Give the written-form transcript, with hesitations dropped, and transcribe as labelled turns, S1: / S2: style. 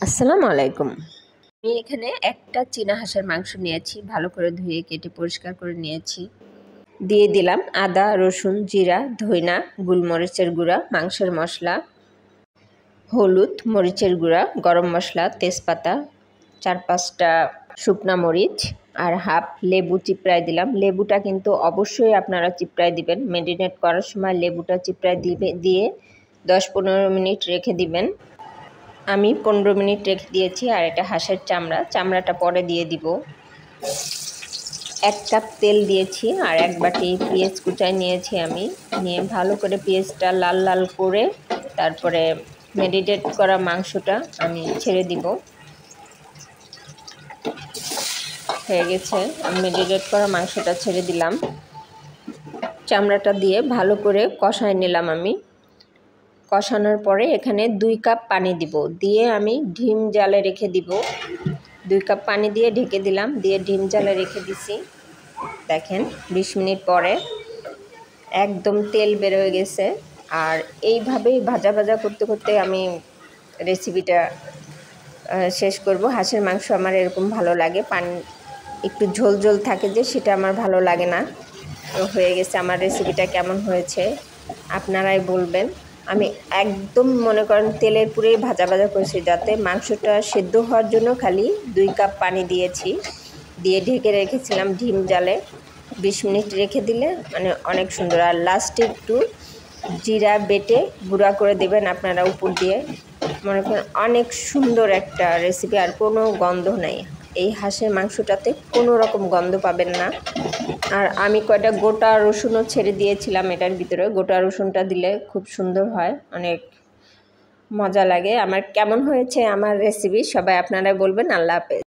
S1: আসসালামু আলাইকুম। আমি এখানে একটা চীনা হাঁসের মাংস নিয়েছি, ভালো করে ধুয়ে কেটে পরিষ্কার করে নিয়েছি। দিয়ে দিলাম আদা, রসুন, জিরা, ধইনা, গোলমরিচের গুঁড়া, মাংসের মশলা, হলুদ, মরিচের গুঁড়া, গরম মশলা, তেজপাতা, 4-5টা শুকনা মরিচ আর হাফ লেবু চিপড়ায় দিলাম। লেবুটা কিন্তু অবশ্যই আপনারা চিপড়ায় দিবেন। ম্যারিনেট করার সময় লেবুটা চিপড়ায় দিয়ে 10-15 মিনিট রেখে দিবেন। আমি 15 মিনিট রেখে দিয়েছি। আর এটা হাঁসের চামড়াটা পরে দিয়ে দিব। 1 কাপ তেল দিয়েছি আর 1 বাটি পেঁয়াজ কুচাই নিয়েছি। আমি নিয়ে ভালো করে পেঁয়াজটা লাল লাল করে তারপরে ম্যারিনেট করা মাংসটা আমি ছেড়ে দিব। হয়ে গেছে, আমি ম্যারিনেট করা মাংসটা ছেড়ে দিলাম। চামড়াটা দিয়ে ভালো করে কষায় নিলাম। আমি কষানোর পরে এখানে 2 কাপ পানি দিব, দিয়ে আমি ডিম জালে রেখে দিব। 2 কাপ পানি দিয়ে ঢেকে দিলাম, দিয়ে ডিম জালে রেখে দিছি। দেখেন 20 মিনিট পরে একদম তেল বের হয়ে গেছে। আর এইভাবেই ভাজা ভাজা করতে করতে আমি রেসিপিটা শেষ করব। হাঁসের মাংস আমার এরকম ভালো লাগে, পানি একটু ঝোল ঝোল থাকে যে, সেটা আমার ভালো লাগে না। তো হয়ে গেছে। আমার রেসিপিটা কেমন হয়েছে আপনারাই বলবেন। আমি একদম মনে করেন তেলের পুরেই ভাজা ভাজা করেছি, যাতে মাংসটা সেদ্ধ হওয়ার জন্য খালি 2 কাপ পানি দিয়েছি। দিয়ে ঢেকে রেখেছিলাম ডিম জালে। 20 মিনিট রেখে দিলে মানে অনেক সুন্দর। আর লাস্টে একটু জিরা বেটে গুঁড়া করে দেবেন আপনারা উপর দিয়ে। মনে করেন অনেক সুন্দর একটা রেসিপি, আর কোনো গন্ধ নেই। এই হাঁসের মাংসটাতে কোনো রকম গন্ধ পাবেন না। আর আমি কয়টা গোটা রসুনও ছেড়ে দিয়েছিলাম এটার ভিতরে। গোটা রসুনটা দিলে খুব সুন্দর হয়, অনেক মজা লাগে। আমার কেমন হয়েছে আমার রেসিপি সবাই আপনারা বলবেন। আল্লাহ হাফেজ।